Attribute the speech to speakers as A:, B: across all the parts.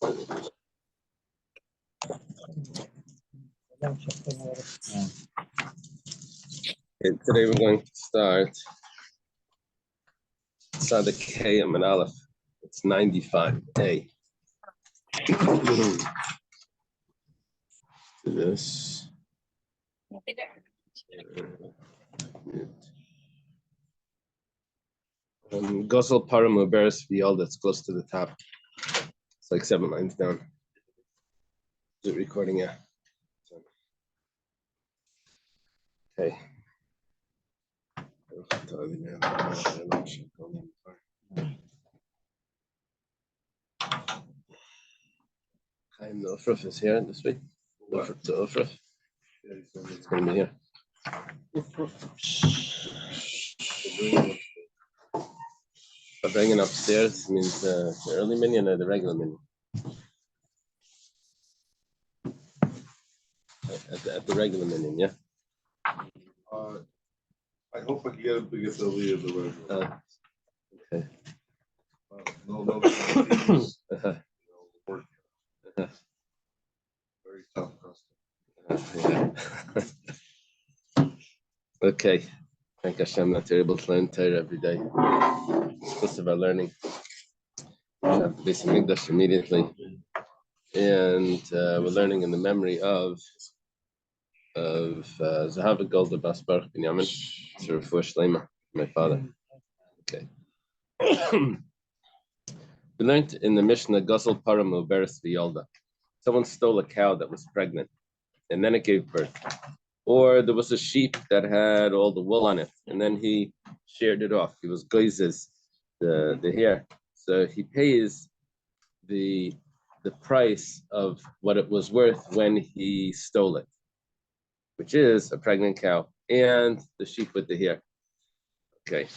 A: Today we're going to start Sada K and Aleph. It's 95A. This. Gosel Paramu Beres Viol, that's close to the top. It's like 7 lines down. Is it recording? Yeah. Okay. Chaim Nofruf is here this week. Nofruf to Ofruf. It's going to be here. But bringing upstairs means the early minion or the regular minion? At the regular minion, yeah?
B: I hope I can get it to get the lead of the regular.
A: Okay.
B: No, work. Very tough customer.
A: Okay. Thank Hashem that you're able to learn Torah every day. It's supposed to be learning. We have the basic English immediately. And we're learning in the memory of Zahava Golda Bas Baruch Binyamin. It's a refuah shlema, my father. Okay. We learned in the Mishnah, Gosel Paramu Beres V'Yolda. Someone stole a cow that was pregnant, and then it gave birth. Or there was a sheep that had all the wool on it, and then he sheared it off. He was goizes the hair. So he pays the price of what it was worth when he stole it, which is a pregnant cow and the sheep with the hair. Okay.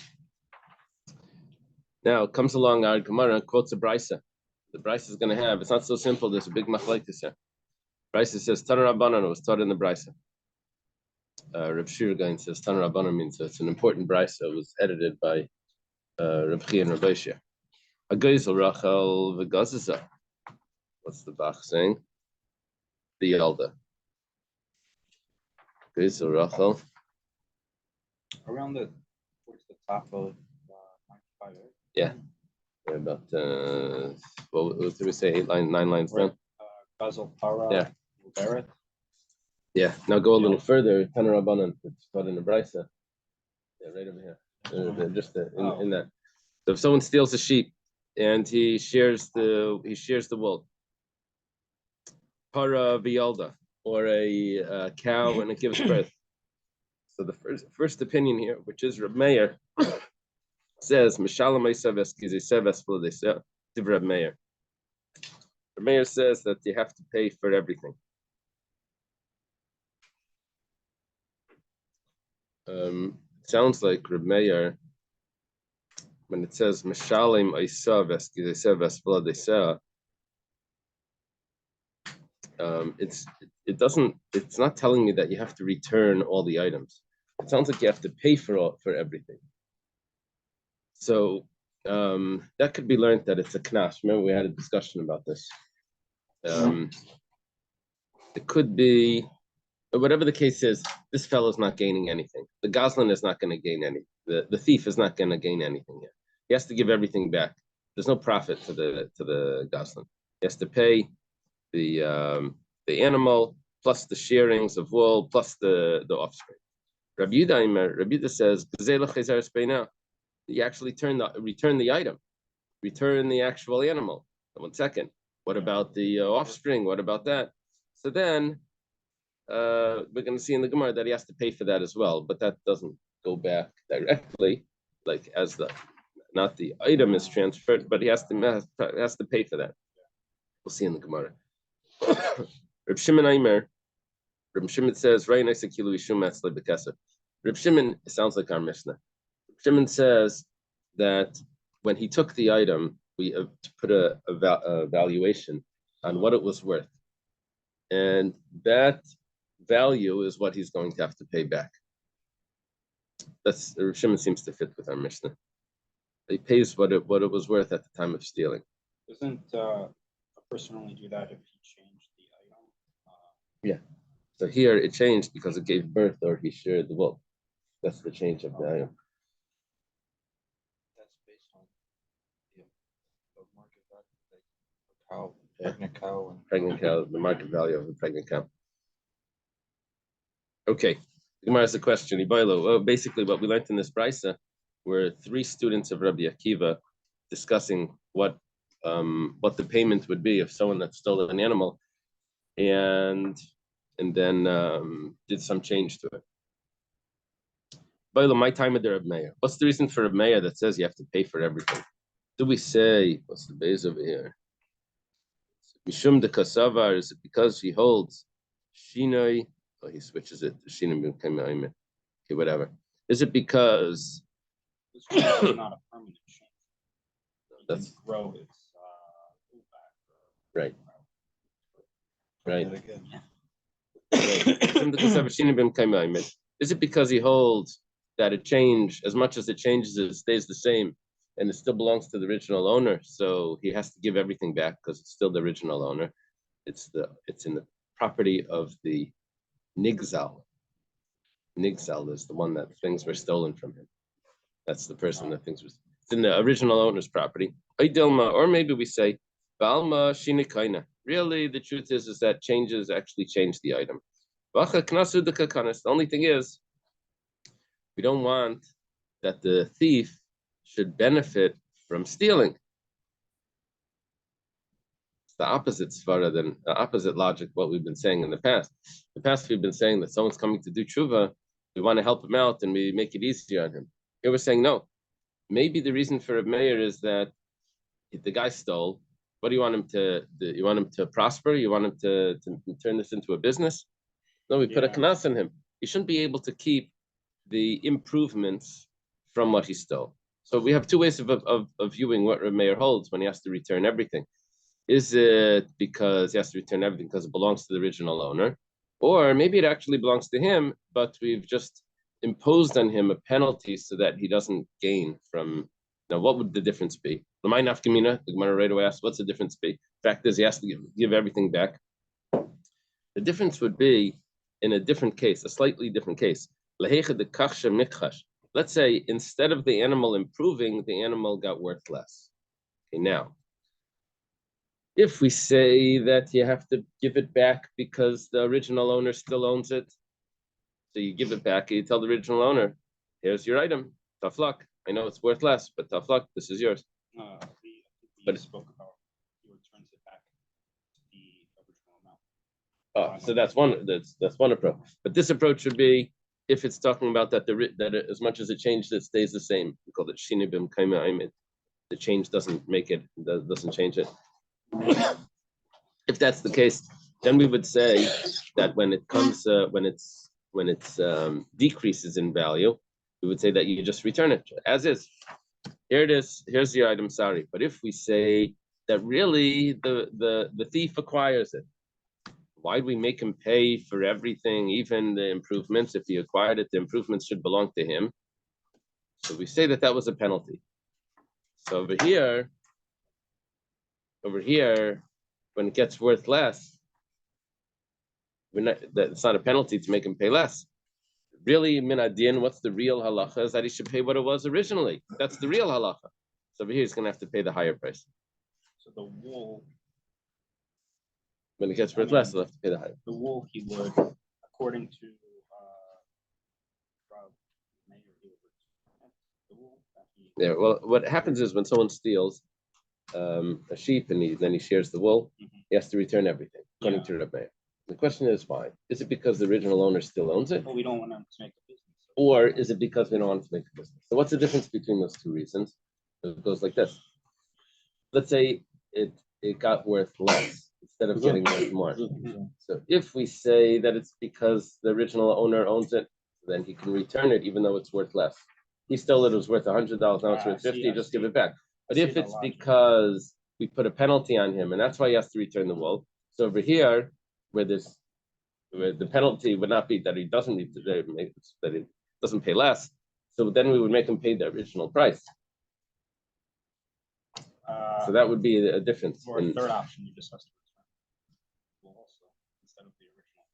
A: Now comes along our Gemara and quotes a brisa. The brisa is going to have, it's not so simple, there's a big machlekes here. Brisa says, Tana Rabbanan, it was taught in the brisa. Reb Shir Gain says, Tana Rabbanan means it's an important brisa. It was edited by Reb Chi and Reb Oshia. Agoizel Rachel v'gazaza. What's the Bach saying? The Yalda. Agoizel Rachel.
C: Around towards the top of 95, right?
A: Yeah. About what did we say? 9 lines down.
C: Gazal Para.
A: Yeah.
C: Barrett.
A: Yeah. Now go a little further. Tana Rabbanan. It's taught in the brisa. Yeah, right over here. In that. So if someone steals a sheep and he shears the wool, para v'yalda, or a cow when it gives birth. So the first opinion here, which is Reb Meir, says Mishalam Eiseves Kiziseves V'Ladeseh Div Reb Meir. Reb Meir says that you have to pay for everything. Sounds like Reb Meir, when it says Mishalim Eiseves Kiziseves V'Ladeseh, it's not telling me that you have to return all the items. It sounds like you have to pay for everything. So that could be learned that it's a knas. Remember, we had a discussion about this. It could be, whatever the case is, this fellow's not gaining anything. The goslin is not going to gain anything. The thief is not going to gain anything here. He has to give everything back. There's no profit to the goslin. He has to pay the animal plus the shearings of wool plus the offspring. Rabbi Yehuda says, you actually return the item, return the actual animal. 1 second. What about the offspring? What about that? So then we're going to see in the Gemara that he has to pay for that as well, but that doesn't go back directly, like as not the item is transferred, but he has to pay for that. We'll see in the Gemara. Reb Shimon says, right next to Kilu Yishum Etzle B'Kesef. Reb Shimon sounds like our Mishnah. Reb Shimon says that when he took the item, we put a valuation on what it was worth, and that value is what he's going to have to pay back. That's Reb Shimon seems to fit with our Mishnah. He pays what it was worth at the time of stealing.
C: Isn't a person only do that if he changed the item.
A: So here it changed because it gave birth or he shared the wool. That's the change of the item.
C: That's based on the market value, like cow, pregnant cow,
A: The market value of the pregnant cow. Okay, the Gemara has a question. Well, basically, what we learned in this brisa were three students of Rabbi Akiva discussing what the payment would be if someone that stole an animal, and then did some change to it. My time of the Reb Meir. What's the reason for Reb Meir that says you have to pay for everything? Do we say what's the base over here? Mishum de Kasavar, is it because he holds Shinoi? Oh, he switches it to Shinoi. Okay, whatever. Is it because
C: this is not a permanent change?
A: That's
C: grow its
A: right? Right. Is it because he holds that it changed as much as it changes, it stays the same, and it still belongs to the original owner? So he has to give everything back because it's still the original owner. It's in the property of the Nigzal. Nigzal is the one that things were stolen from him. That's the person that things was. It's in the original owner's property. Or maybe we say Balma Shinikaina. Really, the truth is that changes actually change the item. The only thing is, we don't want that the thief should benefit from stealing. It's the opposite svara than the opposite logic what we've been saying in the past. In the past, we've been saying that someone's coming to do tshuva, we want to help him out and we make it easier on him. Here we're saying no. Maybe the reason for Reb Meir is that the guy stole. What do you want him to do? You want him to prosper? You want him to turn this into a business? No, we put a knas on him. He shouldn't be able to keep the improvements from what he stole. So we have two ways of viewing what Reb Meir holds when he has to return everything. Is it because he has to return everything because it belongs to the original owner? Or maybe it actually belongs to him, but we've just imposed on him a penalty so that he doesn't gain from. Now, what would the difference be? The Gemara right away asks, what's the difference be? Fact is, he has to give everything back. The difference would be in a different case, a slightly different case. Let's say instead of the animal improving, the animal got worth less. Okay, now, if we say that you have to give it back because the original owner still owns it, so you give it back, you tell the original owner, here's your item, tough luck. I know it's worth less, but tough luck, this is yours.
C: But it spoke about he returns it back to the original amount.
A: So that's one approach. But this approach would be if it's talking about that as much as it changed, it stays the same. We call it shinibim kaima. The change doesn't make it, doesn't change it. If that's the case, then we would say that when it comes, when it's decreases in value, we would say that you just return it as is. Here it is. Here's your item. Sorry, but if we say that really the thief acquires it, why do we make him pay for everything, even the improvements? If he acquired it, the improvements should belong to him. So we say that was a penalty. So over here, when it gets worth less, it's not a penalty to make him pay less. Really, min adin, what's the real halacha? Is that he should pay what it was originally. That's the real halacha. So over here, he's going to have to pay the higher price.
C: So the wool,
A: when it gets worth less, he'll have to pay the higher.
C: The wool he would, according to the wool.
A: Yeah. Well, what happens is when someone steals a sheep and then he shares the wool, he has to return everything according to Reb Meir. The question is why? Is it because the original owner still owns it?
C: Well, we don't want him to make a business.
A: Or is it because we don't want to make a business? So what's the difference between those two reasons? It goes like this. Let's say it got worth less instead of getting worth more. So if we say that it's because the original owner owns it, then he can return it even though it's worth less. He stole it, it was worth $100, now it's worth $50, just give it back. But if it's because we put a penalty on him and that's why he has to return the wool, so over here, where the penalty would not be that he doesn't need to that he doesn't pay less, so then we would make him pay the original price. So that would be a difference.
C: Or a
A: in-
C: third option, you just have to return. Well, also, instead of the original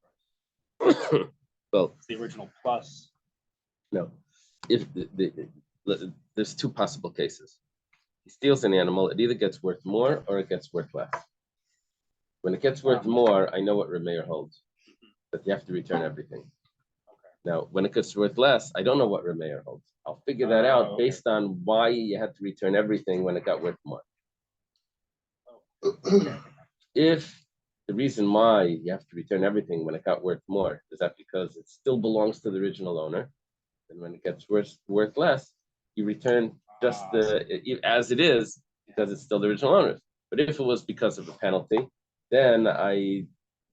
C: price.
A: Well,
C: It's the original plus.
A: no. If there's two possible cases. He steals an animal, it either gets worth more or it gets worth less. When it gets worth more, I know what Remeir holds, but you have to return everything.
C: Okay.
A: Now, when it gets worth less, I don't know what Remeir holds. I'll figure that out
C: okay.
A: based on why you had to return everything when it got worth more.
C: Okay.
A: If the reason why you have to return everything when it got worth more is that because it still belongs to the original owner, and when it gets worth less, you return just as it is because it's still the original owner's. But if it was because of a penalty, then I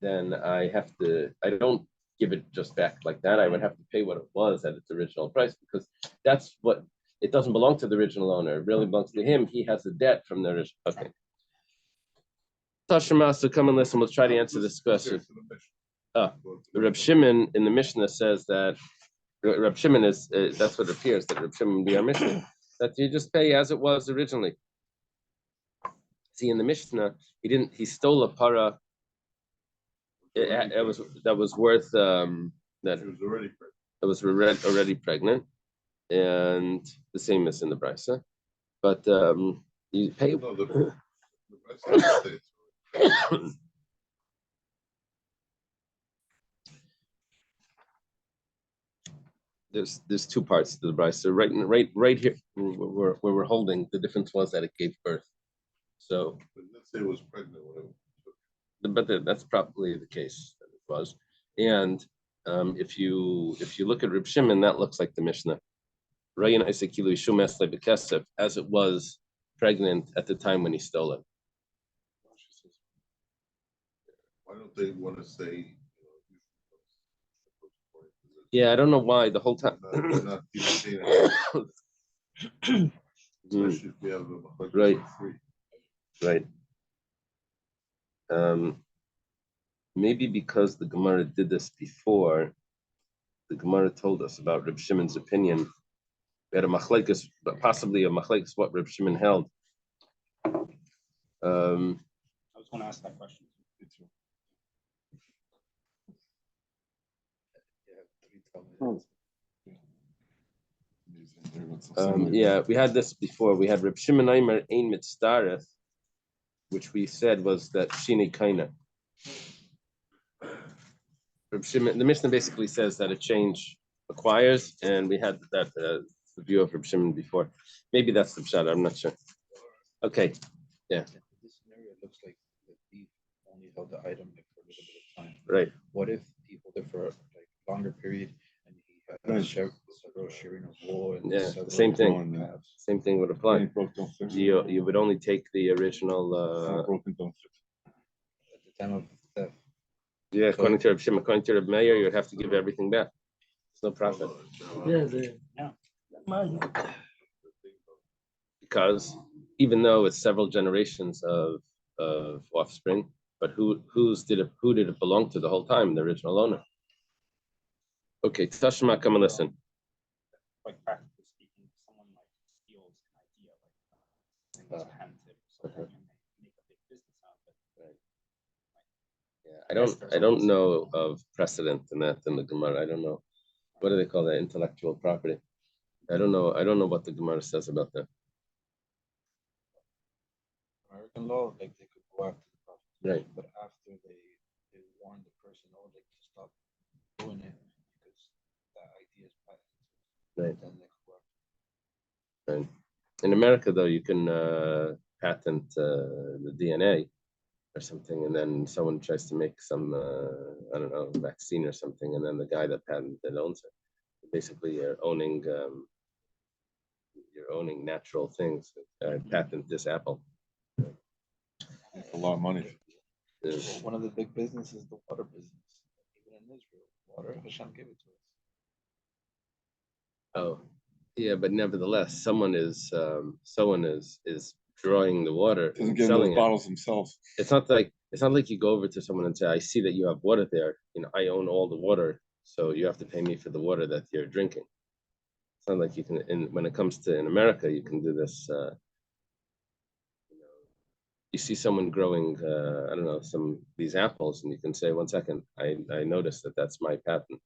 A: don't give it just back like that. I would have to pay what it was at its original price because that's what it doesn't belong to the original owner. It really belongs to him. He has a debt from the original. Okay. Tashima, so come and listen. We'll try to answer this question. Reb Shimon in the Mishnah says that Reb Shimon is that's what appears that Reb Shimon be our Mishnah, that you just pay as it was originally. See, in the Mishnah, he stole a para. That was worth that
B: She was
A: already pregnant, and the same as in the Brisa. But you pay.
B: No, the rest states.
A: There's two parts to the Brisa. Right here where we're holding, the difference was that it gave birth. So,
B: Let's say it was pregnant. Whatever.
A: but that's probably the case that it was. And if you look at Reb Shimon, that looks like the Mishnah. As it was pregnant at the time when he stole it.
B: Why don't they want to say?
A: Yeah, I don't know why the whole time.
B: They're not even saying it. Especially if we have them
A: Right.
B: free.
A: Right. Maybe because the Gemara did this before, the Gemara told us about Reb Shimon's opinion. We had a machlekes, but possibly a machlekes what Reb Shimon held.
C: I was going to ask that question.
A: Yeah, we had this before. We had Reb Shimon Aimer Ein Mitzdareth, which we said was that Shini Kaina. Reb Shimon, the Mishnah basically says that a change acquires, and we had that the view of Reb Shimon before. Maybe that's the pshat. I'm not sure. Okay, yeah.
D: This scenario looks like the thief only held the item like for a little bit of time.
A: Right.
D: What if people there for like longer period and he had several sharing of wool and
A: Yeah,
D: several
A: same thing.
D: calves?
A: Same thing would apply. You would only take the original.
D: At the time of theft.
A: Yeah, according to Reb Shimon, according to Reb Meir, you would have to give everything back. There's no profit. Because even though it's several generations of offspring, but who did it belong to the whole time? The original owner. Okay, Tashma, come and listen.
C: Like practically speaking, someone like steals an idea, like a patent or something, and they make a big business out of it.
A: Yeah, I don't know of precedent in that in the Gemara. I don't know. What do they call that? Intellectual property. I don't know what the Gemara says about that.
D: American law, like they could go after the property.
A: Right.
D: But after they warn the person or like to stop doing it because the idea is patented.
A: Right.
D: Then they could go after.
A: Right. In America, though, you can patent the DNA or something, and then someone tries to make some I don't know, vaccine or something, and then the guy that patented owns it. Basically, you're owning natural things. Patent this apple.
B: It's a lot of money.
D: One of the big businesses is the water business. Even in Israel, water, Hashem gave it to us.
A: Oh, yeah, but nevertheless, someone is drawing the water and selling it.
B: Bottles themselves.
A: It's not like you go over to someone and say, "I see that you have water there. I own all the water, so you have to pay me for the water that you're drinking." It's not like you can. When it comes to in America, you can do this. you see someone growing, I don't know, these apples, and you can say, 1 second, I noticed that that's my patent.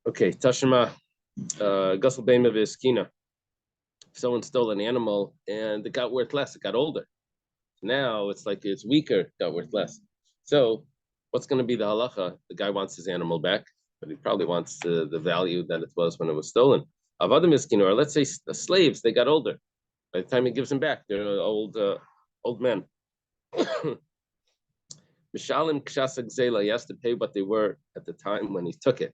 A: Okay, Tashima, Gussel Bema Viskina. Someone stole an animal and it got worth less, it got older. Now it's like it's weaker, got worth less. So what's going to be the halacha? The guy wants his animal back, but he probably wants the value that it was when it was stolen. Avada Miskina, or let's say the slaves, they got older. By the time he gives them back, they're old men. Mishalim Kshasak Zela, he has to pay what they were at the time when he took it.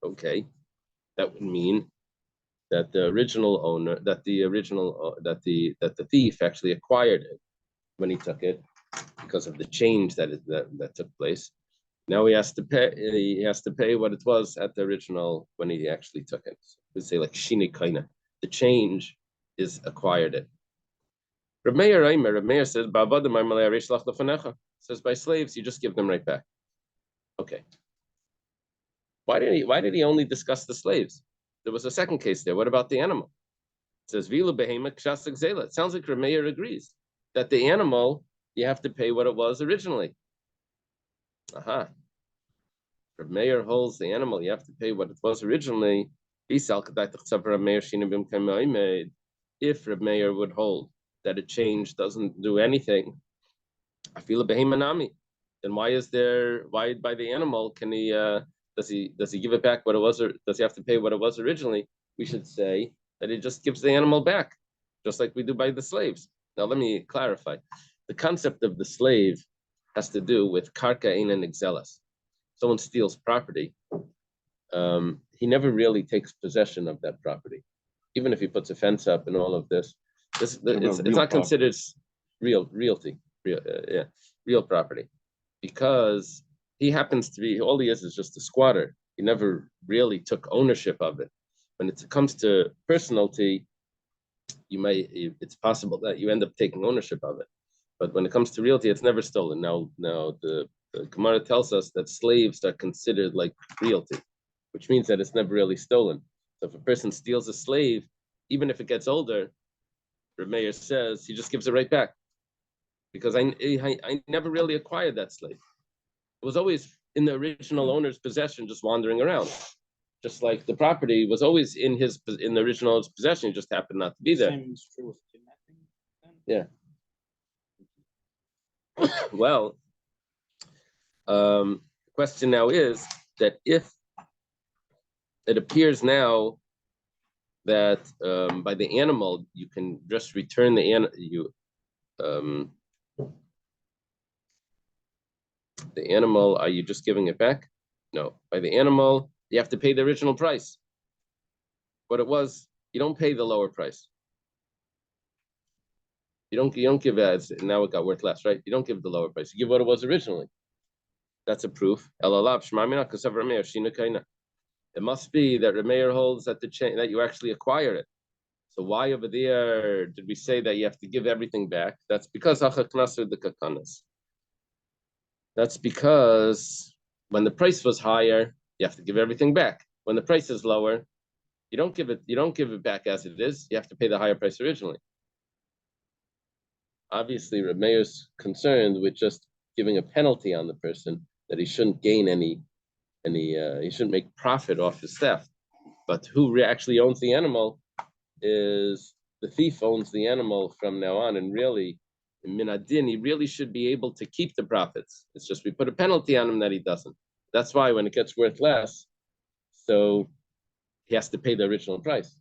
A: Okay, that would mean that the original owner, that the thief actually acquired it when he took it because of the change that took place. Now he has to pay. He has to pay what it was at the original when he actually took it. So we say like shini kaina. The change is acquired it. Reb Meir says, says by slaves you just give them right back. Okay. Why did he only discuss the slaves? There was a second case there. What about the animal? It says Vila behema kshasak zela. It sounds like Reb Meir agrees that the animal you have to pay what it was originally. Aha. Reb Meir holds the animal you have to pay what it was originally. If Reb Meir would hold that a change doesn't do anything, I feel a behemanami. Then why by the animal can he does he give it back what it was, or does he have to pay what it was originally? We should say that he just gives the animal back, just like we do by the slaves. Now let me clarify. The concept of the slave has to do with karka ein and exelas. Someone steals property, he never really takes possession of that property, even if he puts a fence up and all of this. It's not considered real property, because he happens to be, all he is just a squatter. He never really took ownership of it. When it comes to personality, it's possible that you end up taking ownership of it. But when it comes to realty, it's never stolen. Now the Gemara tells us that slaves are considered like realty, which means that it's never really stolen. So if a person steals a slave, even if it gets older, Reb Meir says he just gives it right back, because I never really acquired that slave. It was always in the original owner's possession, just wandering around. Just like the property was always in the original owner's possession, it just happened not to be there.
C: Same is true with kidnapping, then?
A: Yeah. Well, the question now is that if it appears now that by the animal you can just return the animal, are you just giving it back? No. By the animal, you have to pay the original price. What it was, you don't pay the lower price. You don't give it, now it got worth less, right? You don't give the lower price. You give what it was originally. That's a proof. It must be that Reb Meir holds that that you actually acquire it. So why over there did we say that you have to give everything back? That's because That's because when the price was higher, you have to give everything back. When the price is lower, you don't give it back as it is. You have to pay the higher price originally. Obviously, Reb Meir's concerned with just giving a penalty on the person, that he shouldn't gain he shouldn't make profit off his theft. But who actually owns the animal is the thief owns the animal from now on, and really, in Minadin, he really should be able to keep the profits. It's just we put a penalty on him that he doesn't. That's why when it gets worth less, so he has to pay the original price,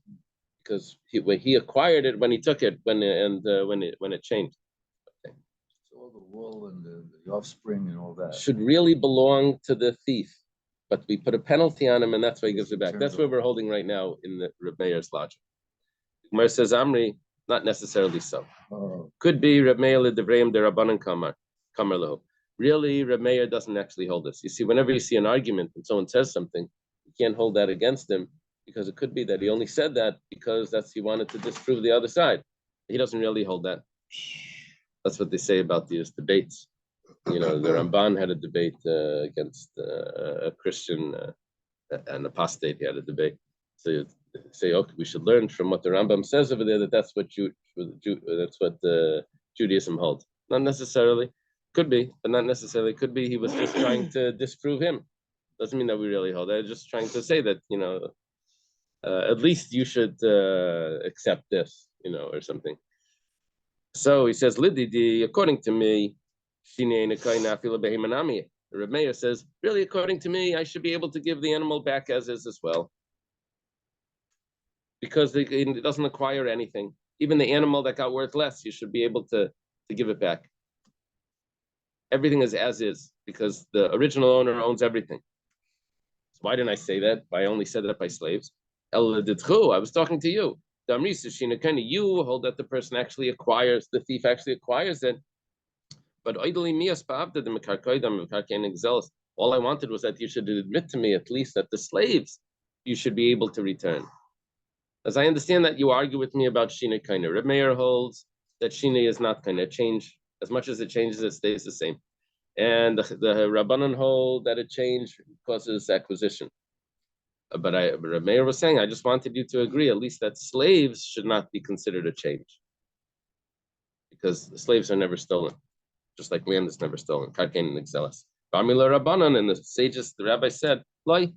A: because he acquired it when he took it, when it changed. Okay.
D: So all the wool and the offspring and all that
A: should really belong to the thief, but we put a penalty on him, and that's why he gives it back. That's where we're holding right now in the Reb Meir's logic. Gemara says Amri, not necessarily so. Could be Reb Meir l'devrayim derabanan kamar lehu. Really, Reb Meir doesn't actually hold this. You see, whenever you see an argument and someone says something, you can't hold that against him, because it could be that he only said that because he wanted to disprove the other side. He doesn't really hold that. That's what they say about these debates. The Ramban had a debate against a Christian, an apostate. He had a debate. So you say, okay, we should learn from what the Rambam says over there, that's what That's what the Judaism holds. Not necessarily. Could be, but not necessarily. Could be he was just trying to disprove him. Doesn't mean that we really hold. They're just trying to say that, at least you should accept this, or something. So he says, Lididi, according to me, Reb Meir says, really, according to me, I should be able to give the animal back as is as well. Because it doesn't acquire anything. Even the animal that got worth less, you should be able to give it back. Everything is as is, because the original owner owns everything. So why didn't I say that? I only said that by slaves. I was talking to you. You hold that the person actually acquires, the thief actually acquires it. But all I wanted was that you should admit to me at least that the slaves you should be able to return. As I understand that you argue with me about Shina Kaina. Reb Meir holds that Shina is not going to change. As much as it changes, it stays the same. And the Rabbanan hold that a change causes acquisition. But Reb Meir was saying, I just wanted you to agree at least that slaves should not be considered a change. Because the slaves are never stolen. Just like land is never stolen. Karkain and Exelis. Bamila Rabbanan, and the sages, the rabbi said, by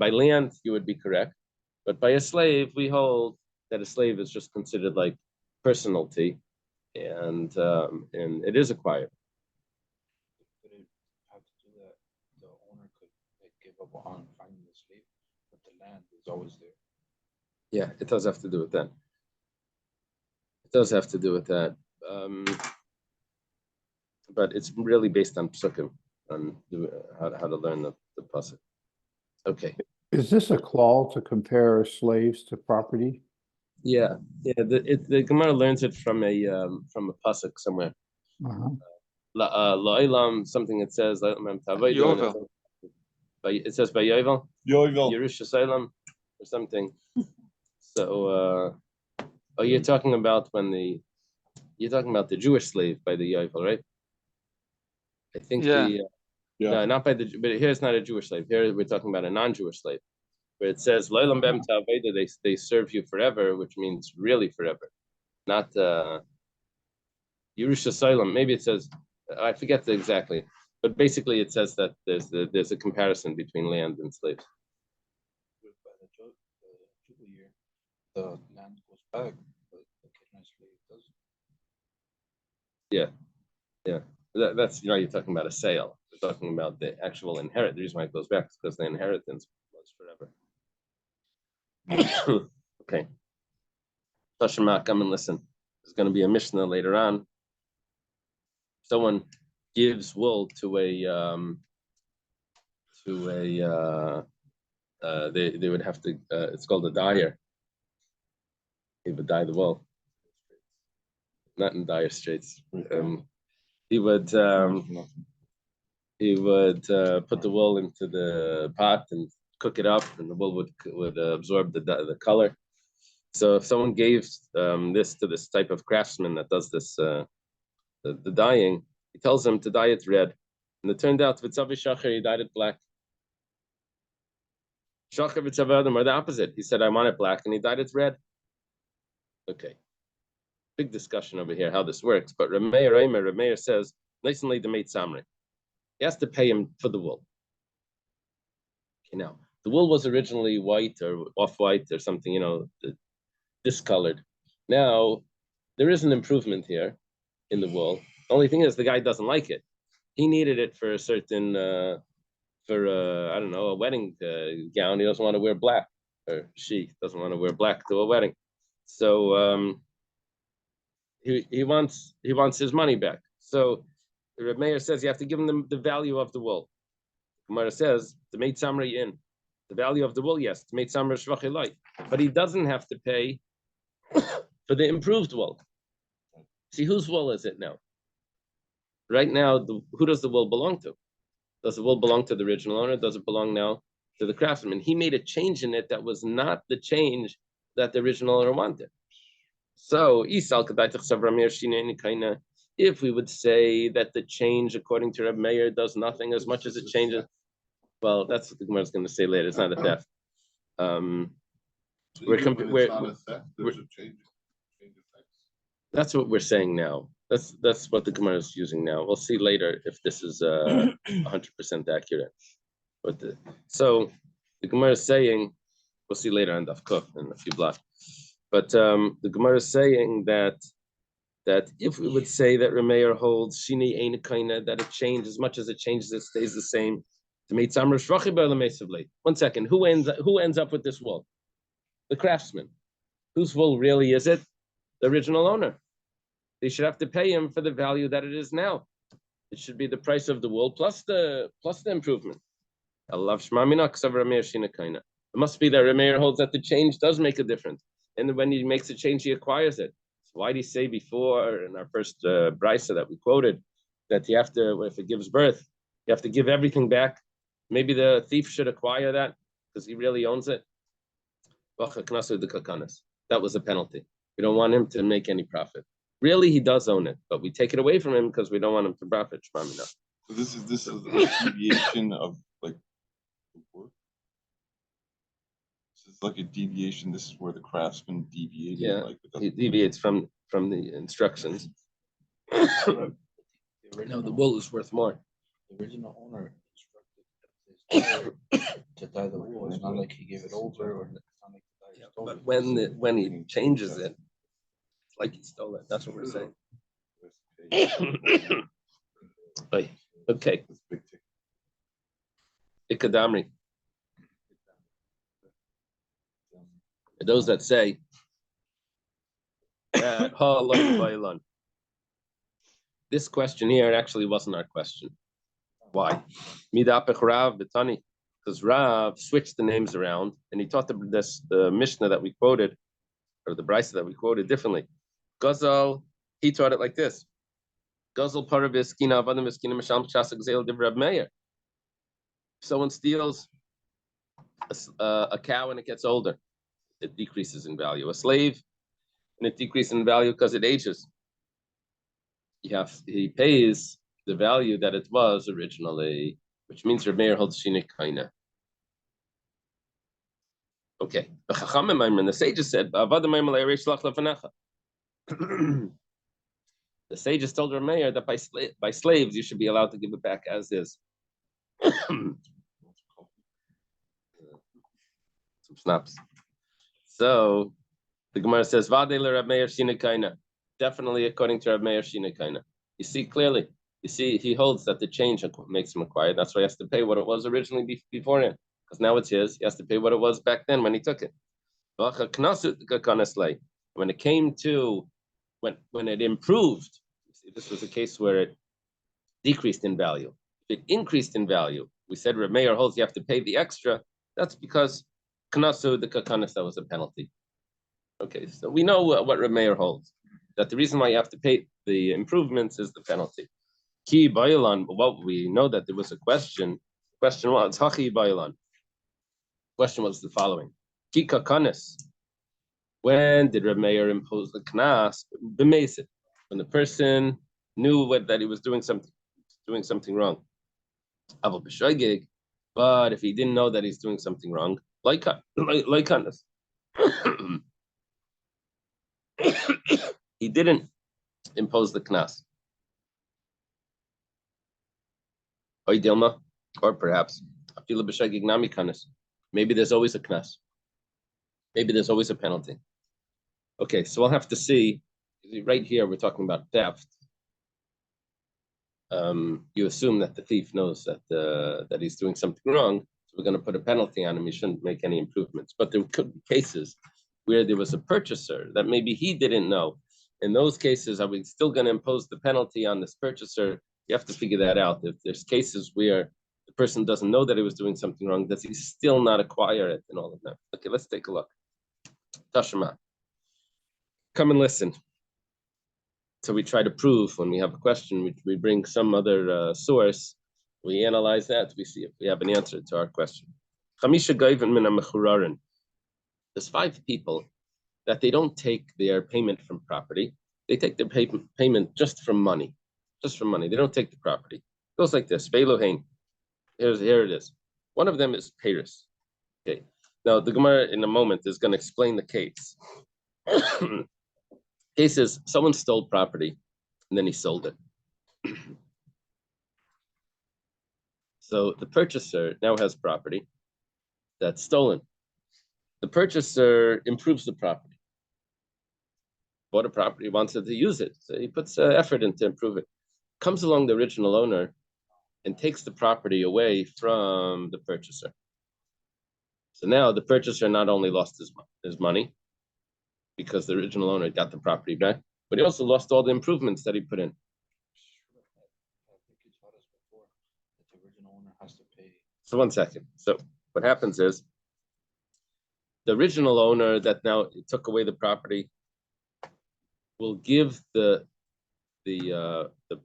A: land, you would be correct. But by a slave, we hold that a slave is just considered like personality, and it is acquired.
D: But it have to do that. The owner could give up on finding the slave, but the land is always there.
A: Yeah, it does have to do with that. It does have to do with that. But it's really based on psukim, on how to learn the pasuk. Okay.
E: Is this a clause to compare slaves to property?
A: Yeah. The Gemara learns it from a pasuk somewhere. La'ilam, something it says.
B: Yovel.
A: It says by Yovel.
B: Yovel.
A: Yerushalayim or something. So, you're talking about the Jewish slave by the Yovel, right? I think no, not by but here it's not a Jewish slave. Here we're talking about a non-Jewish slave, where it says "Lo'ilam bem ta'aveda," they serve you forever, which means really forever, not Yerushalayim. Maybe it says, I forget exactly, but basically it says that there's a comparison between land and slaves.
D: By the Jubilee year, the land goes back, but the kidnapped slave doesn't.
A: Yeah. That's you're talking about a sale. We're talking about the actual inherit. The reason why it goes back is because the inheritance was forever. Okay. Tashima, come and listen. There's going to be a Mishnah later on. Someone gives wool to a they would have to it's called a dyer. He would dye the wool. Not in dire straits. He would put the wool into the pot and cook it up, and the wool would absorb the color. So if someone gave this to this type of craftsman that does this the dyeing, he tells him to dye it red, and it turned out Vitzavi Shachar, he dyed it black. Shachar Vitzavi Adam are the opposite. He said, I want it black, and he dyed it red. Okay. Big discussion over here how this works, but Reb Meir says, nicely the mate Samri. He has to pay him for the wool. Okay, now the wool was originally white or off-white or something, discolored. Now there is an improvement here in the wool. The only thing is the guy doesn't like it. He needed it for a certain I don't know, a wedding gown. He doesn't want to wear black, or she doesn't want to wear black to a wedding. So he wants his money back. So Reb Meir says you have to give him the value of the wool. Gemara says the mate samri in the value of the wool, yes, the mate samri shvachilai, but he doesn't have to pay for the improved wool. See, whose wool is it now? Right now, who does the wool belong to? Does the wool belong to the original owner? Does it belong now to the craftsman? He made a change in it that was not the change that the original owner wanted. So, if we would say that the change, according to Reb Meir, does nothing as much as it changes, well, that's what the Gemara is going to say later. It's not a theft. We're
B: Even
A: comp-
B: when
A: we're-
B: it's not a theft, there's a change effects.
A: That's what we're saying now. That's what the Gemara is using now. We'll see later if this is 100% accurate. But so the Gemara is saying, we'll see later on Daf Kuf in a few blocks. But the Gemara is saying that if we would say that Rameir holds Shini Ein Kaina, that it changes, as much as it changes, it stays the same. To meet Samra Shrachi Ba'Lamesavli. 1 second, who ends up with this wool? The craftsman. Whose wool really is it? The original owner. They should have to pay him for the value that it is now. It should be the price of the wool plus the improvement. Allah Shmamina Ksav Rameir Shina Kaina. It must be that Rameir holds that the change does make a difference. And when he makes a change, he acquires it. So why did he say before in our first brisa that we quoted that you have to, if it gives birth, you have to give everything back? Maybe the thief should acquire that because he really owns it. That was a penalty. We don't want him to make any profit. Really, he does own it, but we take it away from him because we don't want him to profit.
B: So this is a deviation of like the work. This is like a deviation. This is where the craftsman deviated.
A: Yeah,
B: like
A: he deviates from the instructions. No, the wool is worth more.
D: The original owner instructed to dye the wool. It's not like he gave it over, or it's not like the dye stole it.
A: But when he changes it, it's like he stole it. That's what we're saying. Okay. Ikadamri. Those that say that this question here actually wasn't our question. Why? Midapech Rav Betani, because Rav switched the names around and he taught the Mishnah that we quoted, or the Brisa that we quoted differently. Gazal, he taught it like this. Gazal Paraviskina Avadim Viskina Misham Chasak Zel Divrab Meir. Someone steals a cow and it gets older, it decreases in value. A slave, and it decreases in value because it ages. He pays the value that it was originally, which means Rameir holds Shina Kaina. Okay. The sages said, the sages told Rameir that by slaves you should be allowed to give it back as is. Some snaps. So the Gemara says, definitely according to Rav Meir Shina Kaina. You see clearly. You see, he holds that the change makes him acquired. That's why he has to pay what it was originally beforehand. Because now it's his. He has to pay what it was back then when he took it. When it came to when it improved, you see, this was a case where it decreased in value. If it increased in value, we said Rav Meir holds you have to pay the extra. That's because Knasu the Kakanas, that was a penalty. Okay, so we know what Rav Meir holds. That the reason why you have to pay the improvements is the penalty. Ki Bailan, well, we know that there was a question. Question was Hachi Bailan. Question was the following: Ki Kakanis. When did Rav Meir impose the knas? B'meisit. When the person knew that he was doing something wrong. Aval b'shoigig. But if he didn't know that he's doing something wrong, like knas. He didn't impose the knas. Or perhaps maybe there's always a knas. Maybe there's always a penalty. Okay, so we'll have to see. Right here, we're talking about theft. You assume that the thief knows that he's doing something wrong, so we're going to put a penalty on him. He shouldn't make any improvements. But there could be cases where there was a purchaser that maybe he didn't know. In those cases, are we still going to impose the penalty on this purchaser? You have to figure that out. If there's cases where the person doesn't know that he was doing something wrong, does he still not acquire it and all of that? Okay, let's take a look. Tashma. Come and listen. So we try to prove when we have a question, we bring some other source, we analyze that, we see if we have an answer to our question. There's 5 people that they don't take their payment from property. They take their payment just from money. Just from money. They don't take the property. It goes like this. Here it is. One of them is Paris. Okay. Now, the Gemara in a moment is going to explain the case. Case is someone stole property and then he sold it. So the purchaser now has property that's stolen. The purchaser improves the property. Bought a property, wants to use it. So he puts effort in to improve it. Comes along the original owner and takes the property away from the purchaser. So now the purchaser not only lost his money because the original owner got the property back, but he also lost all the improvements that he put in.
D: I think you taught us before that the original owner has to pay.
A: So 1 second. So what happens is the original owner that now took away the property will give the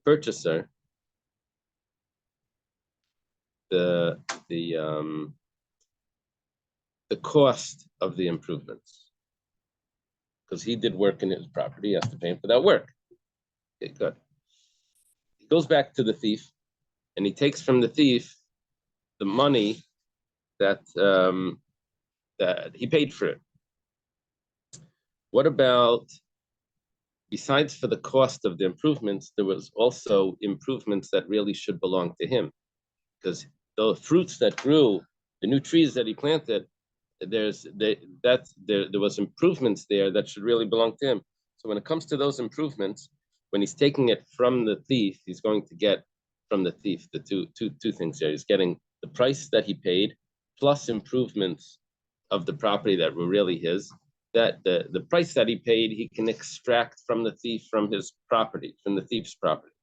A: purchaser the cost of the improvements, because he did work in his property. He has to pay him for that work. Okay, good. He goes back to the thief, and he takes from the thief the money that that he paid for it. What about, besides for the cost of the improvements, there was also improvements that really should belong to him, because the fruits that grew, the new trees that he planted, there was improvements there that should really belong to him. So when it comes to those improvements, when he's taking it from the thief, he's going to get from the thief the two things there. He's getting the price that he paid plus improvements of the property that were really his. That the price that he paid, he can extract from the thief from his property, from the thief's property.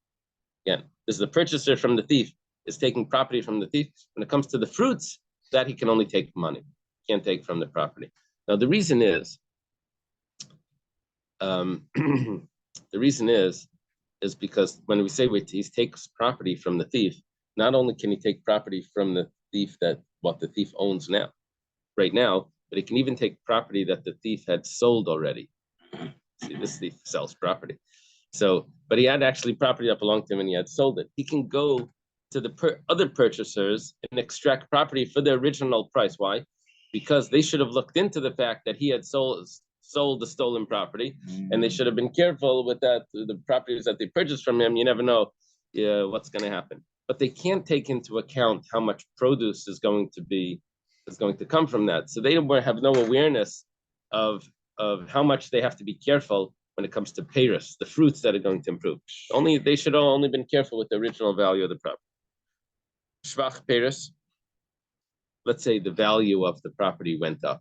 A: Again, this is the purchaser from the thief is taking property from the thief. When it comes to the fruits, that he can only take money, can't take from the property. Now the reason is, is because when we say he takes property from the thief, not only can he take property from the thief that what the thief owns now, right now, but he can even take property that the thief had sold already. See, this thief sells property. So, but he had actually property that belonged to him and he had sold it. He can go to the other purchasers and extract property for the original price. Why? Because they should have looked into the fact that he had sold the stolen property, and they should have been careful with that. The properties that they purchased from him, you never know what's going to happen. But they can't take into account how much produce is going to come from that. So they have no awareness of how much they have to be careful when it comes to peiros, the fruits that are going to improve. They should have only been careful with the original value of the property. Shvach peiros, let's say the value of the property went up.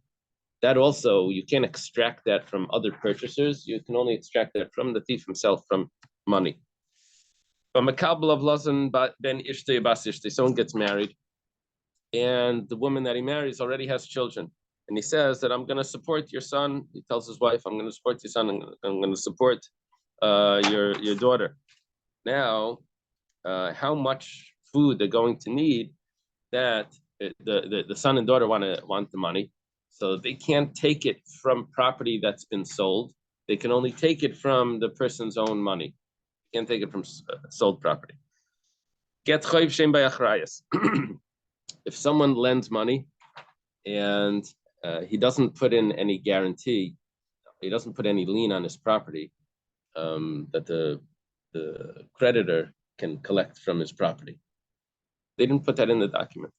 A: That also, you can't extract that from other purchasers. You can only extract that from the thief himself, from money. From a kabel of Lazan ben Ishtay bas Ishtay, someone gets married, and the woman that he marries already has children. And he says that I'm going to support your son. He tells his wife, I'm going to support your son. I'm going to support your daughter. Now, how much food they're going to need, that the son and daughter want the money. So they can't take it from property that's been sold. They can only take it from the person's own money. Can't take it from sold property. Get chayv shem bayachrayas. If someone lends money and he doesn't put in any guarantee, he doesn't put any lien on his property, that the creditor can collect from his property. They didn't put that in the document.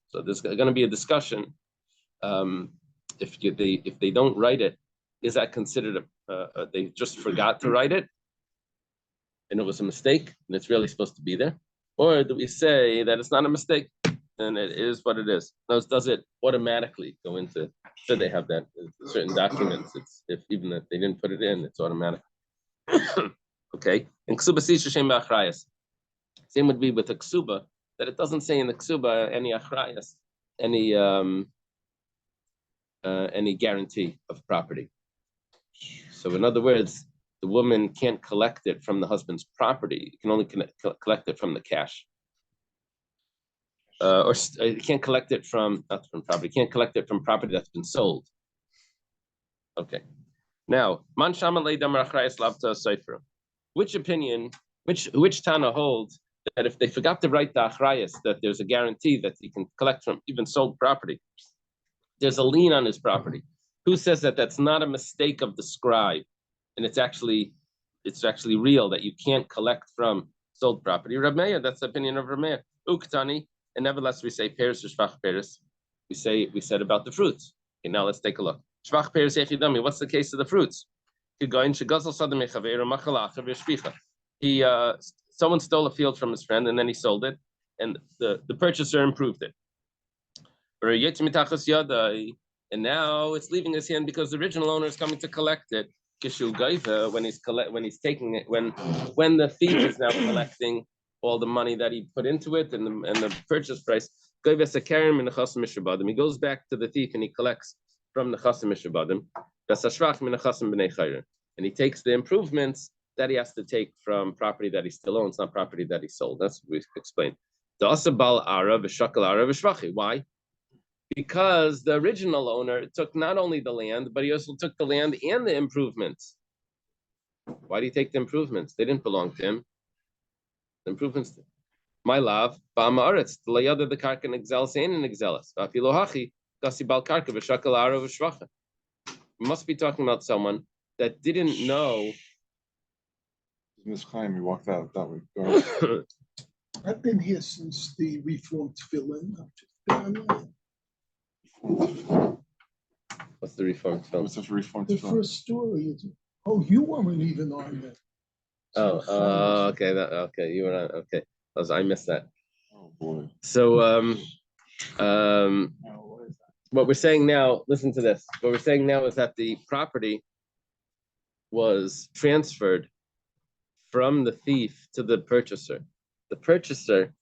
A: So there's going to be a discussion. If they don't write it, is that considered they just forgot to write it and it was a mistake and it's really supposed to be there? Or do we say that it's not a mistake and it is what it is? Does it automatically go into, should they have that in certain documents? Even if they didn't put it in, it's automatic. Okay. And ksuba sisha shem ba'achrayas. Same would be with a ksuba, that it doesn't say in the ksuba any achrayas, any guarantee of property. So in other words, the woman can't collect it from the husband's property. You can only collect it from the cash. Or you can't collect it from, not from property, you can't collect it from property that's been sold. Okay. Now, man shama leidam achrayas lavta seifra. Which opinion, which Tana holds that if they forgot to write the achrayas, that there's a guarantee that you can collect from even sold property? there's a lien on his property. Who says that that's not a mistake of the scribe, and it's actually real that you can't collect from sold property? Reb Meir, that's the opinion of Reb Meir. Uktani, and nevertheless we say pears or shvach pears. We said about the fruits. Okay, now let's take a look. Shvach pears yechidami. What's the case of the fruits? Someone stole a field from his friend and then he sold it, and the purchaser improved it. And now it's leaving his hand because the original owner is coming to collect it. When he's taking it, when the thief is now collecting all the money that he put into it and the purchase price, he goes back to the thief and he collects from the chasim mishabadim, and he takes the improvements that he has to take from property that he still owns, not property that he sold. That's what we explained. Why? Because the original owner took not only the land, but he also took the land and the improvements. Why do you take the improvements? They didn't belong to him. The improvements, my love, the layada the karka nexelis and nexelis. We must be talking about someone that didn't know.
B: Miss Chaim, you walked out that way. Go ahead.
F: I've been here since the Reformed fill-in.
A: What's the reformed film?
B: What's the reformed
F: The
B: film?
F: first story is, you weren't even on that.
A: Okay, okay, you were on. Okay, I missed that.
B: Oh boy.
A: So,
C: No, what is that?
A: what we're saying now, listen to this. What we're saying now is that the property was transferred from the thief to the purchaser. The purchaser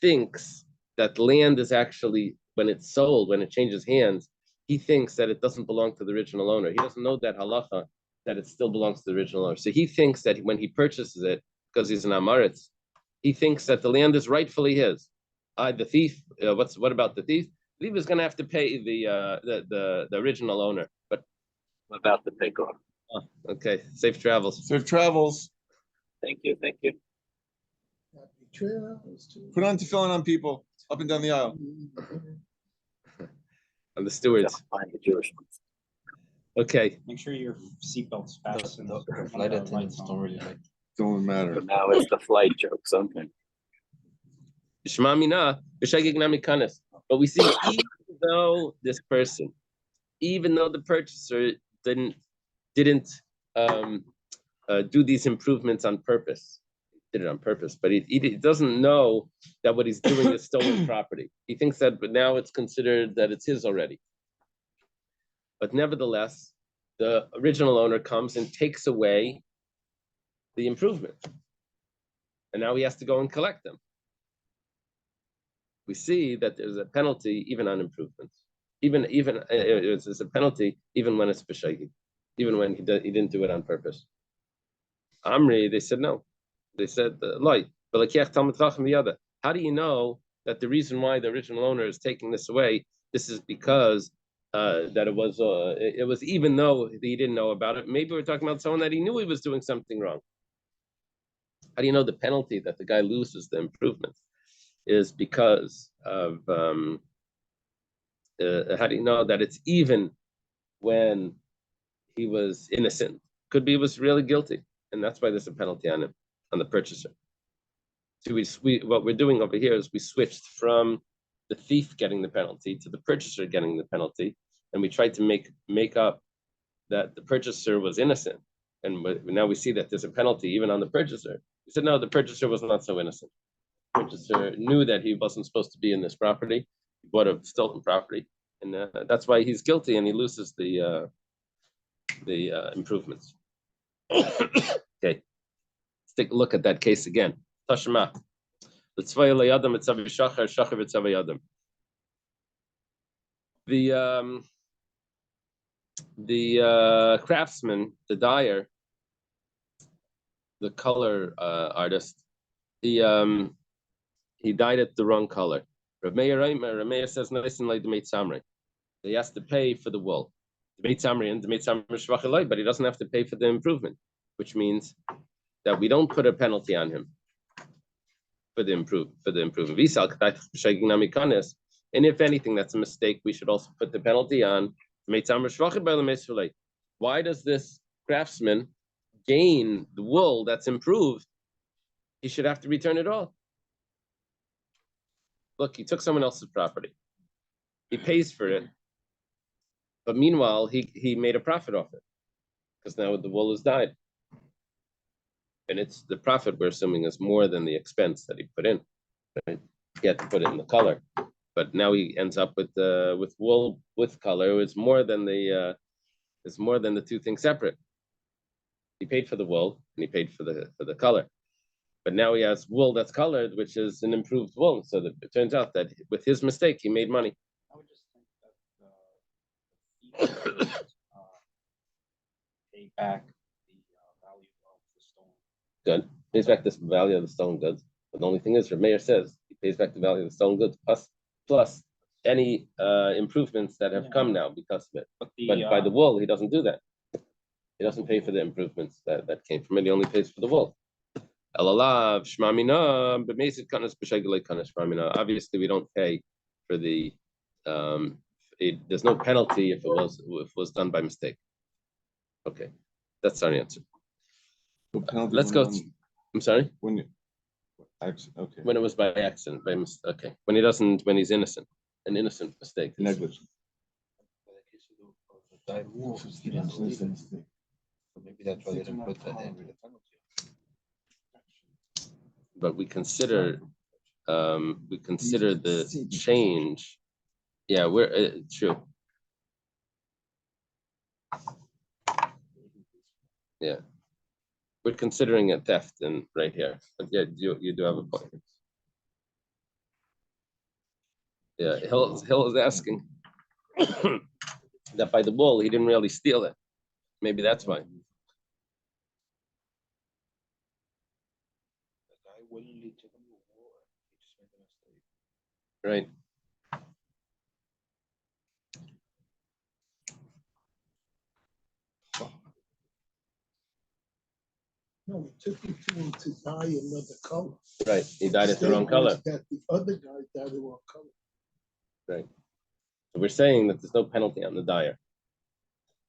A: thinks that land is actually, when it's sold, when it changes hands, he thinks that it doesn't belong to the original owner. He doesn't know that halacha, that it still belongs to the original owner. So he thinks that when he purchases it, because he's an amaretz, he thinks that the land is rightfully his. The thief, what about the thief? The thief is going to have to pay the original owner. But
G: I'm about to take off.
A: Okay, safe travels.
B: Safe travels.
G: Thank you. Thank you.
F: Happy trails to-
B: Put on tefillin on people up and down the aisle.
A: And the stewards.
G: Find the Jewish ones.
A: Okay.
C: Make sure your seatbelt's fastened.
D: The flight attendants don't really like.
B: Don't matter.
G: But now it's the flight jokes. Okay.
A: But we see, even though this person, even though the purchaser didn't do these improvements on purpose, did it on purpose, but he doesn't know that what he's doing is stolen property. He thinks that, but now it's considered that it's his already. But nevertheless, the original owner comes and takes away the improvement, and now he has to go and collect them. We see that there's a penalty even on improvements. It's a penalty even when it's b'shagi, even when he didn't do it on purpose. Amri, they said no. They said light. But how do you know that the reason why the original owner is taking this away? This is because that it was even though he didn't know about it. Maybe we're talking about someone that he knew he was doing something wrong. How do you know the penalty that the guy loses the improvements is because of how do you know that it's even when he was innocent? Could be he was really guilty, and that's why there's a penalty on him, on the purchaser. So what we're doing over here is we switched from the thief getting the penalty to the purchaser getting the penalty, and we tried to make up that the purchaser was innocent, and now we see that there's a penalty even on the purchaser. We said no, the purchaser was not so innocent. The purchaser knew that he wasn't supposed to be in this property. He bought a stolen property, and that's why he's guilty, and he loses the improvements. Okay, let's take a look at that case again. Tashma. The craftsman, the dyer, the color artist, he dyed it the wrong color. Rav Meir says he has to pay for the wool. But he doesn't have to pay for the improvement, which means that we don't put a penalty on him for the improvement. And if anything, that's a mistake. We should also put the penalty on. Why does this craftsman gain the wool that's improved? He should have to return it all. Look, he took someone else's property. He pays for it. But meanwhile, he made a profit off it. Because now the wool is dyed. And it's the profit we're assuming is more than the expense that he put in. Right? He had to put it in the color. But now he ends up with wool with color. It's more than the two things separate. He paid for the wool and he paid for the color. But now he has wool that's colored, which is an improved wool. So that it turns out that with his mistake, he made money.
C: I would just think that pay back the value of the stone.
A: Good. Pays back the value of the stolen goods. But the only thing is, Mayor says he pays back the value of the stolen goods plus any improvements that have come now because of it. But by the wool, he doesn't do that. He doesn't pay for the improvements that came from it. He only pays for the wool. Obviously, we don't pay for the. There's no penalty if it was done by mistake. Okay, that's our answer.
B: No penalty
A: Let's
B: when
A: go.
B: one-
A: I'm sorry.
B: When you, okay,
A: When it was by accident, okay. When he's innocent, an innocent mistake.
B: negligence.
D: The dyed wool, he didn't believe it. So maybe that's why they didn't put that in the penalty.
A: But we consider the change. Yeah, we're true. Yeah, we're considering a theft and right here. But yeah, you do have a point. Yeah, Hill is asking that by the wool he didn't really steal it. Maybe that's why.
D: The guy willingly took him to war, he just made a mistake.
A: Right.
F: No, it took him to dye another color.
A: Right. He dyed it the wrong color.
F: That the other guy dyed the wrong color.
A: Right. So we're saying that there's no penalty on the dyer.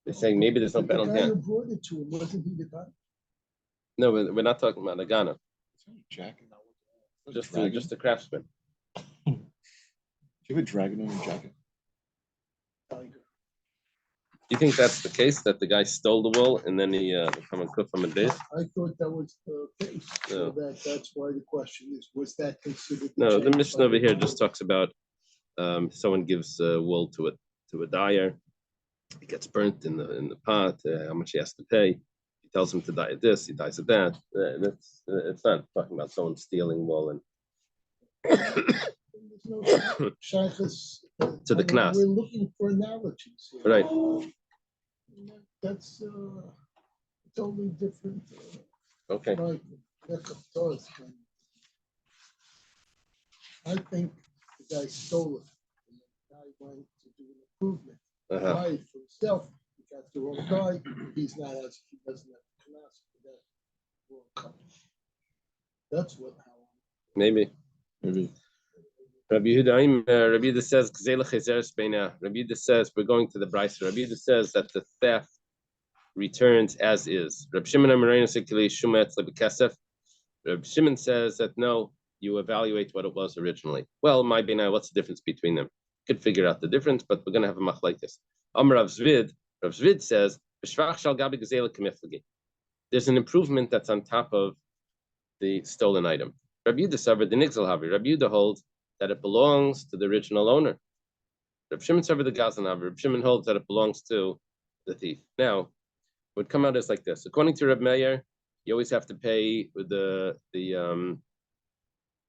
A: They're saying maybe there's no
F: But the
A: penalty
F: guy who
A: on.
F: brought it to him, wasn't he the guy?
A: No, we're not talking about Nagano.
B: Jacket.
A: Just the craftsman.
B: Do you have a dragon on your jacket?
F: Tiger.
A: Do you think that's the case, that the guy stole the wool and then he come and cook from a dish?
F: I thought that was the case. So that's why the question is, was that considered?
A: No, the
F: change
A: mission
F: by
A: over here
F: the-
A: just talks about someone gives wool to a dyer. It gets burnt in the pot. How much he has to pay. He tells him to dye it this. He dyes it that. It's not talking about someone stealing wool and
F: There's no shaykhus,
A: To the
F: I mean,
A: knas.
F: We're looking for analogies here.
A: right.
F: That's totally different.
A: Okay.
F: Right. I think the guy stole it. And the guy went to do an improvement.
A: Uh-huh.
F: Buy it for himself. He got the wrong guy. He doesn't have the class for that wrong color. That's what how.
A: Maybe. Rabbi Yehuda says, Rabbi Yehuda says, we're going to the Brisa. Rabbi Yehuda says that the theft returns as is. Rabbi Shimon says that no, you evaluate what it was originally. Well, my bina, what's the difference between them? Could figure out the difference, but we're going to have a mach like this. Rav Zvid says, there's an improvement that's on top of the stolen item. Rabbi Yehuda holds that it belongs to the original owner. Rabbi Shimon holds that it belongs to the thief. Now, it would come out as like this. According to Reb Meir, you always have to pay the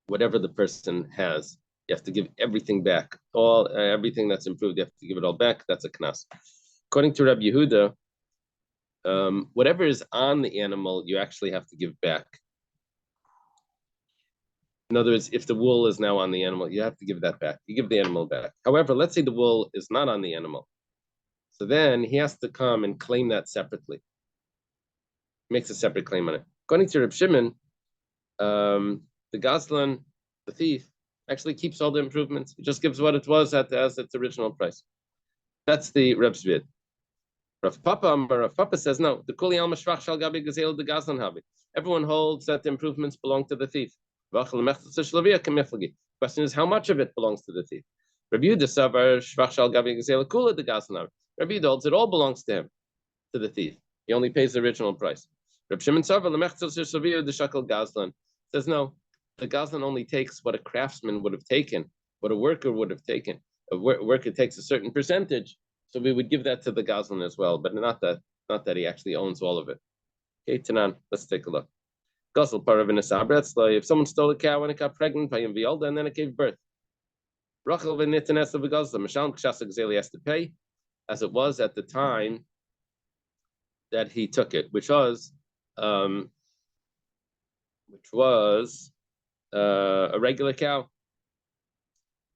A: whatever the person has. You have to give everything back. Everything that's improved, you have to give it all back. That's a knas. According to Rabbi Yehuda, whatever is on the animal, you actually have to give back. In other words, if the wool is now on the animal, you have to give that back. You give the animal back. However, let's say the wool is not on the animal. So then he has to come and claim that separately. Makes a separate claim on it. According to Reb Shimon, the Gazlan, the thief, actually keeps all the improvements. He just gives what it was as its original price. That's the Reb Zvid. Rav Papa says no. The Kuli Alma Shvach Shal Gabi Gazel the Gazlan Habi. Everyone holds that the improvements belong to the thief. Question is how much of it belongs to the thief. Rabbi Yehuda Savar Shvach Shal Gabi Gazel Kula the Gazlan Habi. Rabbi Yehuda holds it all belongs to him, to the thief. He only pays the original price. Reb Shimon Savar Lemechtzos Shlavia the Shakal Gazlan says no. The Gazlan only takes what a craftsman would have taken, what a worker would have taken. A worker takes a certain percentage, so we would give that to the Gazlan as well, but not that he actually owns all of it. Okay, Tanan, let's take a look. Gazal Paravin Asabra, if someone stole a cow and it got pregnant by Yom and then it gave birth. Rachel v'nitanes of the Gazlan, Mashal Kshasa Gazeli has to pay, as it was at the time that he took it, which was a regular cow.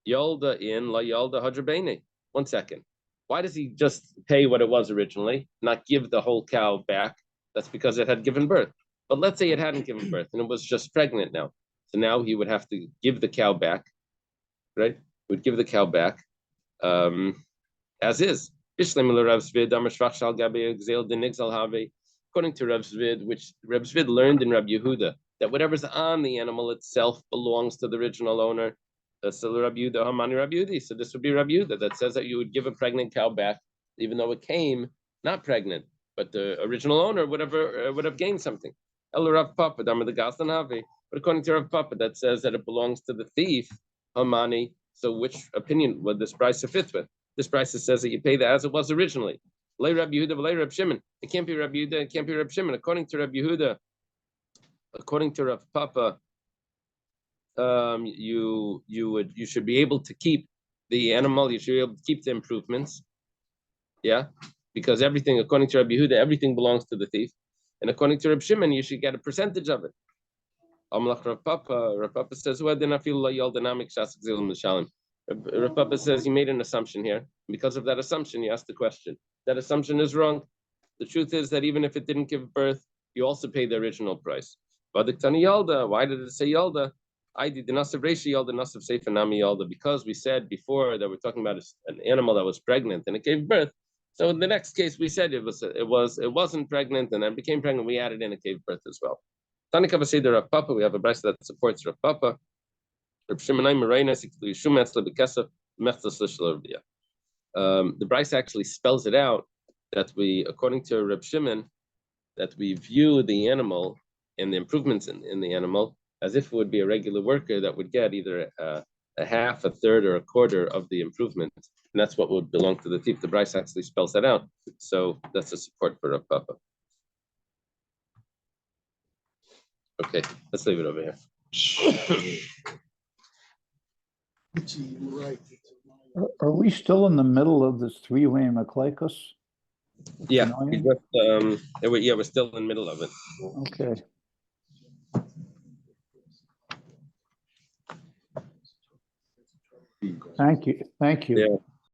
A: Yolda in La Yolda Hadrabene. 1 second. Why does he just pay what it was originally, not give the whole cow back? That's because it had given birth. But let's say it hadn't given birth and it was just pregnant now. So now he would have to give the cow back, right? Would give the cow back as is. According to Rav Zvid, which Rav Zvid learned in Rav Yehuda, that whatever's on the animal itself belongs to the original owner. So Rav Yehuda, Hamani Rav Yehudi. So this would be Rav Yehuda that says that you would give a pregnant cow back, even though it came not pregnant, but the original owner would have gained something. El Rav Papa, Dama the Gaslan Havi. But according to Rav Papa, that says that it belongs to the thief, Hamani. So which opinion would this price fit with? This price says that you pay that as it was originally. Lay Rabbi Yehuda, lay Rabbi Shimon. It can't be Rabbi Yehuda, it can't be Rabbi Shimon. According to Rabbi Yehuda, according to Rav Papa, you should be able to keep the animal. You should be able to keep the improvements. Yeah, because everything, according to Rabbi Yehuda, everything belongs to the thief, and according to Rabbi Shimon, you should get a percentage of it. Rav Papa says, Rav Papa says he made an assumption here. Because of that assumption, he asked the question. That assumption is wrong. The truth is that even if it didn't give birth, you also pay the original price. Why did it say Yalda? I did the Nasav Reishi Yalda, Nasav Sefer Nami Yalda, because we said before that we're talking about an animal that was pregnant and it gave birth. So in the next case, we said it wasn't pregnant and then became pregnant. We added in it gave birth as well. Tanikava say the Rav Papa. We have a brisa that supports Rav Papa. The brisa actually spells it out that we, according to Reb Shimon, that we view the animal and the improvements in the animal as if it would be a regular worker that would get either a half, a third, or a quarter of the improvement, and that's what would belong to the thief. The brisa actually spells that out, so that's a support for Rav Papa. Okay, let's leave it over here.
F: Right.
E: Are we still in the middle of this three-way Maklekos?
A: Yeah, we're still in the middle of it.
E: Okay. Thank you.
A: Yeah.